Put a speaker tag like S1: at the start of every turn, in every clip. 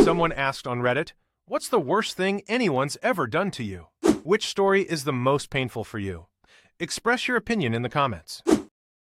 S1: Someone asked on Reddit, "What's the worst thing anyone's ever done to you?" Which story is the most painful for you? Express your opinion in the comments.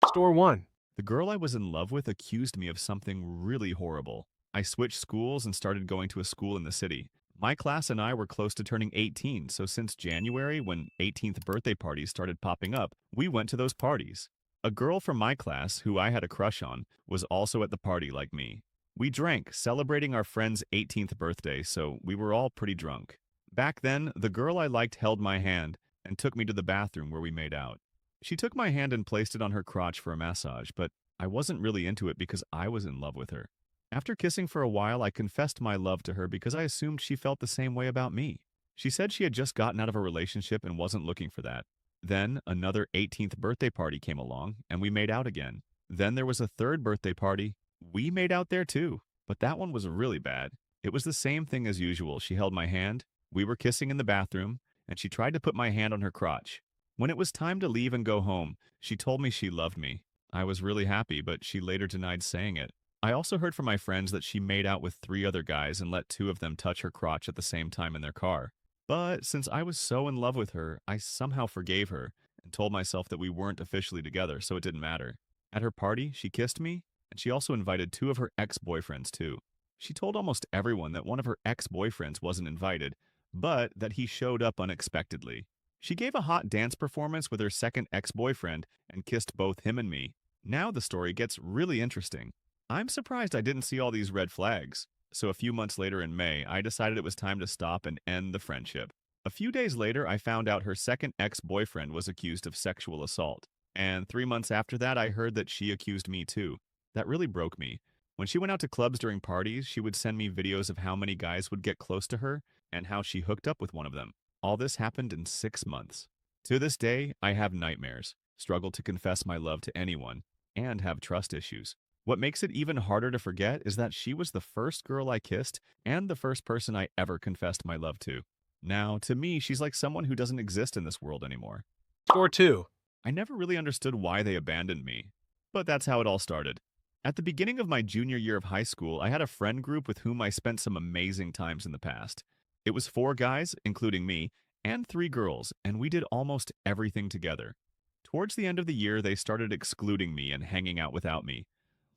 S1: Store 1.
S2: The girl I was in love with accused me of something really horrible. I switched schools and started going to a school in the city. My class and I were close to turning 18, so since January, when 18th birthday parties started popping up, we went to those parties. A girl from my class, who I had a crush on, was also at the party like me. We drank, celebrating our friend's 18th birthday, so we were all pretty drunk. Back then, the girl I liked held my hand and took me to the bathroom where we made out. She took my hand and placed it on her crotch for a massage, but I wasn't really into it because I was in love with her. After kissing for a while, I confessed my love to her because I assumed she felt the same way about me. She said she had just gotten out of a relationship and wasn't looking for that. Then another 18th birthday party came along, and we made out again. Then there was a third birthday party. We made out there too, but that one was really bad. It was the same thing as usual. She held my hand, we were kissing in the bathroom, and she tried to put my hand on her crotch. When it was time to leave and go home, she told me she loved me. I was really happy, but she later denied saying it. I also heard from my friends that she made out with 3 other guys and let 2 of them touch her crotch at the same time in their car. But since I was so in love with her, I somehow forgave her and told myself that we weren't officially together, so it didn't matter. At her party, she kissed me, and she also invited 2 of her ex-boyfriends too. She told almost everyone that one of her ex-boyfriends wasn't invited, but that he showed up unexpectedly. She gave a hot dance performance with her second ex-boyfriend and kissed both him and me. Now the story gets really interesting. I'm surprised I didn't see all these red flags. So a few months later in May, I decided it was time to stop and end the friendship. A few days later, I found out her second ex-boyfriend was accused of sexual assault. And 3 months after that, I heard that she accused me too. That really broke me. When she went out to clubs during parties, she would send me videos of how many guys would get close to her and how she hooked up with one of them. All this happened in 6 months. To this day, I have nightmares, struggle to confess my love to anyone, and have trust issues. What makes it even harder to forget is that she was the first girl I kissed and the first person I ever confessed my love to. Now, to me, she's like someone who doesn't exist in this world anymore.
S1: Store 2.
S2: I never really understood why they abandoned me, but that's how it all started. At the beginning of my junior year of high school, I had a friend group with whom I spent some amazing times in the past. It was 4 guys, including me, and 3 girls, and we did almost everything together. Towards the end of the year, they started excluding me and hanging out without me,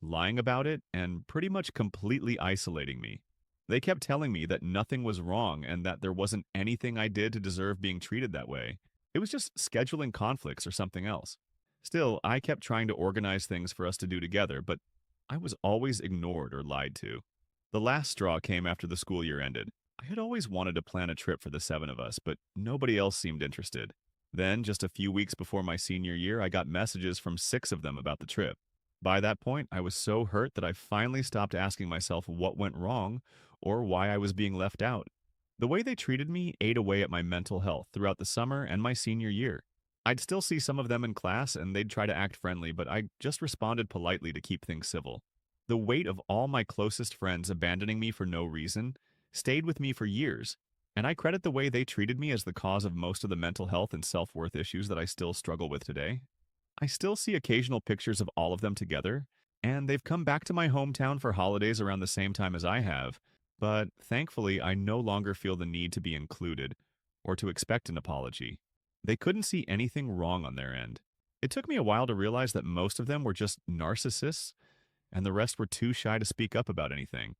S2: lying about it, and pretty much completely isolating me. They kept telling me that nothing was wrong and that there wasn't anything I did to deserve being treated that way. It was just scheduling conflicts or something else. Still, I kept trying to organize things for us to do together, but I was always ignored or lied to. The last straw came after the school year ended. I had always wanted to plan a trip for the 7 of us, but nobody else seemed interested. Then, just a few weeks before my senior year, I got messages from 6 of them about the trip. By that point, I was so hurt that I finally stopped asking myself what went wrong or why I was being left out. The way they treated me ate away at my mental health throughout the summer and my senior year. I'd still see some of them in class and they'd try to act friendly, but I just responded politely to keep things civil. The weight of all my closest friends abandoning me for no reason stayed with me for years, and I credit the way they treated me as the cause of most of the mental health and self-worth issues that I still struggle with today. I still see occasional pictures of all of them together, and they've come back to my hometown for holidays around the same time as I have, but thankfully I no longer feel the need to be included or to expect an apology. They couldn't see anything wrong on their end. It took me a while to realize that most of them were just narcissists, and the rest were too shy to speak up about anything.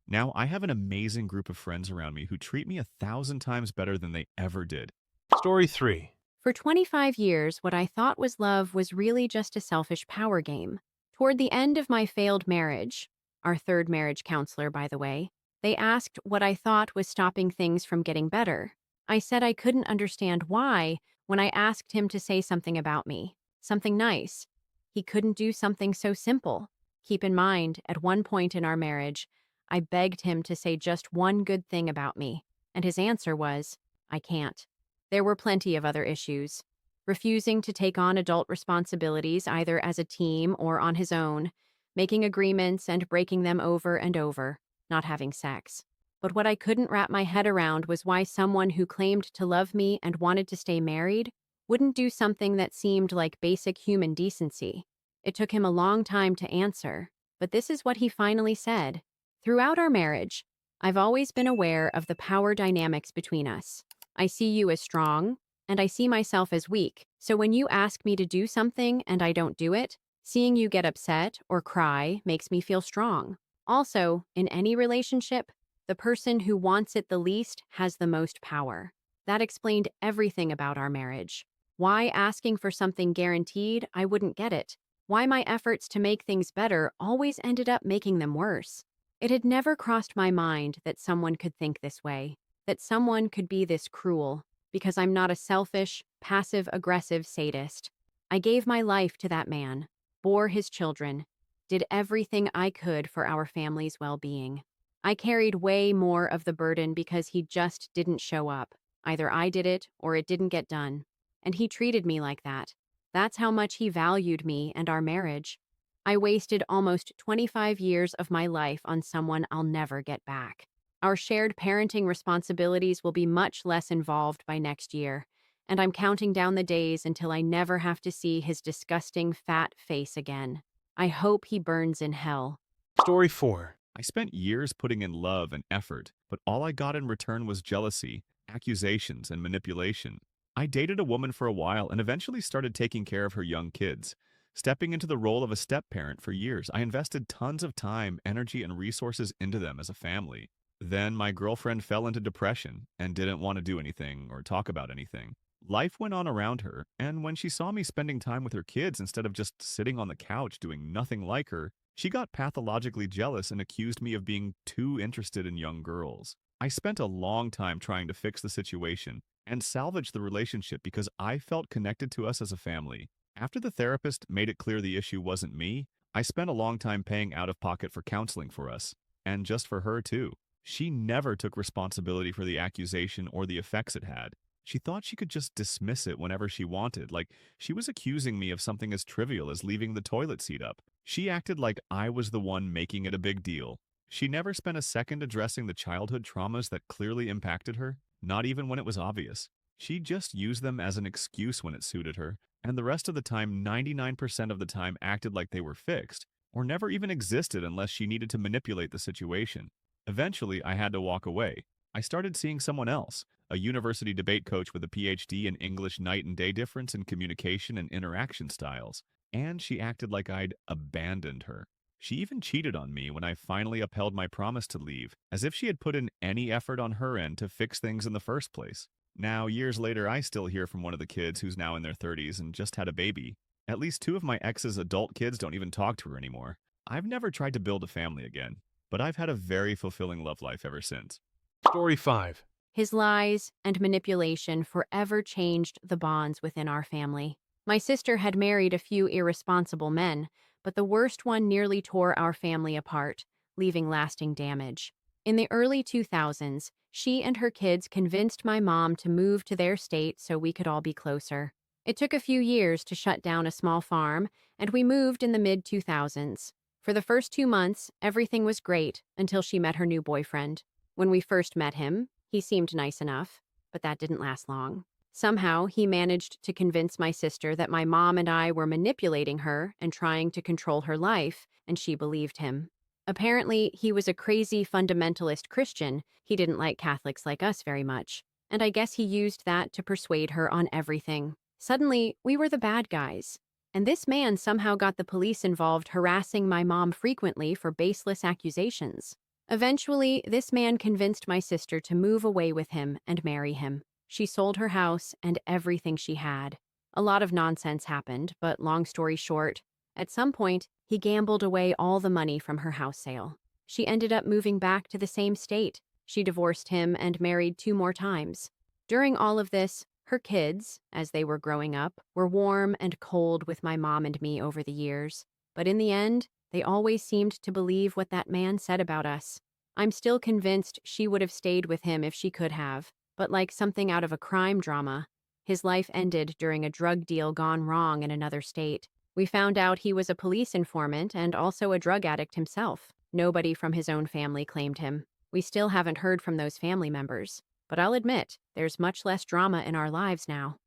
S2: Now I have an amazing group of friends around me who treat me 1,000 times better than they ever did.
S1: Story 3.
S3: For 25 years, what I thought was love was really just a selfish power game. Toward the end of my failed marriage, our third marriage counselor, by the way, they asked what I thought was stopping things from getting better. I said I couldn't understand why when I asked him to say something about me, something nice. He couldn't do something so simple. Keep in mind, at one point in our marriage, I begged him to say just one good thing about me, and his answer was, I can't. There were plenty of other issues. Refusing to take on adult responsibilities either as a team or on his own, making agreements and breaking them over and over, not having sex. But what I couldn't wrap my head around was why someone who claimed to love me and wanted to stay married wouldn't do something that seemed like basic human decency. It took him a long time to answer, but this is what he finally said. Throughout our marriage, I've always been aware of the power dynamics between us. I see you as strong, and I see myself as weak. So when you ask me to do something and I don't do it, seeing you get upset or cry makes me feel strong. Also, in any relationship, the person who wants it the least has the most power. That explained everything about our marriage. Why asking for something guaranteed, I wouldn't get it. Why my efforts to make things better always ended up making them worse. It had never crossed my mind that someone could think this way, that someone could be this cruel, because I'm not a selfish, passive-aggressive sadist. I gave my life to that man, bore his children, did everything I could for our family's well-being. I carried way more of the burden because he just didn't show up. Either I did it or it didn't get done. And he treated me like that. That's how much he valued me and our marriage. I wasted almost 25 years of my life on someone I'll never get back. Our shared parenting responsibilities will be much less involved by next year, and I'm counting down the days until I never have to see his disgusting fat face again. I hope he burns in hell.
S1: Story 4.
S2: I spent years putting in love and effort, but all I got in return was jealousy, accusations, and manipulation. I dated a woman for a while and eventually started taking care of her young kids. Stepping into the role of a step-parent for years, I invested tons of time, energy, and resources into them as a family. Then my girlfriend fell into depression and didn't want to do anything or talk about anything. Life went on around her, and when she saw me spending time with her kids instead of just sitting on the couch doing nothing like her, she got pathologically jealous and accused me of being too interested in young girls. I spent a long time trying to fix the situation and salvage the relationship because I felt connected to us as a family. After the therapist made it clear the issue wasn't me, I spent a long time paying out of pocket for counseling for us, and just for her too. She never took responsibility for the accusation or the effects it had. She thought she could just dismiss it whenever she wanted, like she was accusing me of something as trivial as leaving the toilet seat up. She acted like I was the one making it a big deal. She never spent a second addressing the childhood traumas that clearly impacted her, not even when it was obvious. She just used them as an excuse when it suited her, and the rest of the time, 99% of the time, acted like they were fixed, or never even existed unless she needed to manipulate the situation. Eventually, I had to walk away. I started seeing someone else, a university debate coach with a PhD in English night and day difference in communication and interaction styles, and she acted like I'd abandoned her. She even cheated on me when I finally upheld my promise to leave, as if she had put in any effort on her end to fix things in the first place. Now, years later, I still hear from one of the kids who's now in their 30s and just had a baby. At least 2 of my ex's adult kids don't even talk to her anymore. I've never tried to build a family again, but I've had a very fulfilling love life ever since.
S1: Story 5.
S3: His lies and manipulation forever changed the bonds within our family. My sister had married a few irresponsible men, but the worst one nearly tore our family apart, leaving lasting damage. In the early 2000s, she and her kids convinced my mom to move to their state so we could all be closer. It took a few years to shut down a small farm, and we moved in the mid-2000s. For the first 2 months, everything was great until she met her new boyfriend. When we first met him, he seemed nice enough, but that didn't last long. Somehow, he managed to convince my sister that my mom and I were manipulating her and trying to control her life, and she believed him. Apparently, he was a crazy fundamentalist Christian. He didn't like Catholics like us very much, and I guess he used that to persuade her on everything. Suddenly, we were the bad guys. And this man somehow got the police involved, harassing my mom frequently for baseless accusations. Eventually, this man convinced my sister to move away with him and marry him. She sold her house and everything she had. A lot of nonsense happened, but long story short, at some point, he gambled away all the money from her house sale. She ended up moving back to the same state. She divorced him and married 2 more times. During all of this, her kids, as they were growing up, were warm and cold with my mom and me over the years. But in the end, they always seemed to believe what that man said about us. I'm still convinced she would have stayed with him if she could have, but like something out of a crime drama, his life ended during a drug deal gone wrong in another state. We found out he was a police informant and also a drug addict himself. Nobody from his own family claimed him. We still haven't heard from those family members. But I'll admit, there's much less drama in our lives now.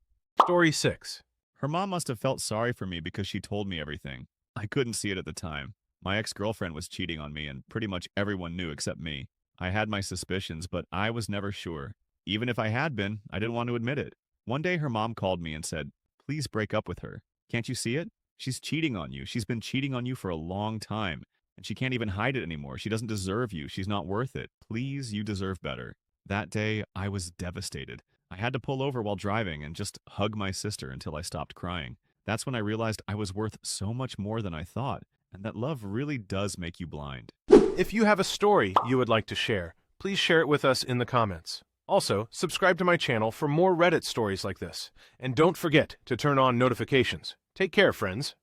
S1: Story 6.
S2: Her mom must have felt sorry for me because she told me everything. I couldn't see it at the time. My ex-girlfriend was cheating on me, and pretty much everyone knew except me. I had my suspicions, but I was never sure. Even if I had been, I didn't want to admit it. One day her mom called me and said, "Please break up with her. Can't you see it? She's cheating on you. She's been cheating on you for a long time, and she can't even hide it anymore. She doesn't deserve you. She's not worth it. Please, you deserve better." That day, I was devastated. I had to pull over while driving and just hug my sister until I stopped crying. That's when I realized I was worth so much more than I thought, and that love really does make you blind.
S1: If you have a story you would like to share, please share it with us in the comments. Also, subscribe to my channel for more Reddit stories like this. And don't forget to turn on notifications. Take care, friends.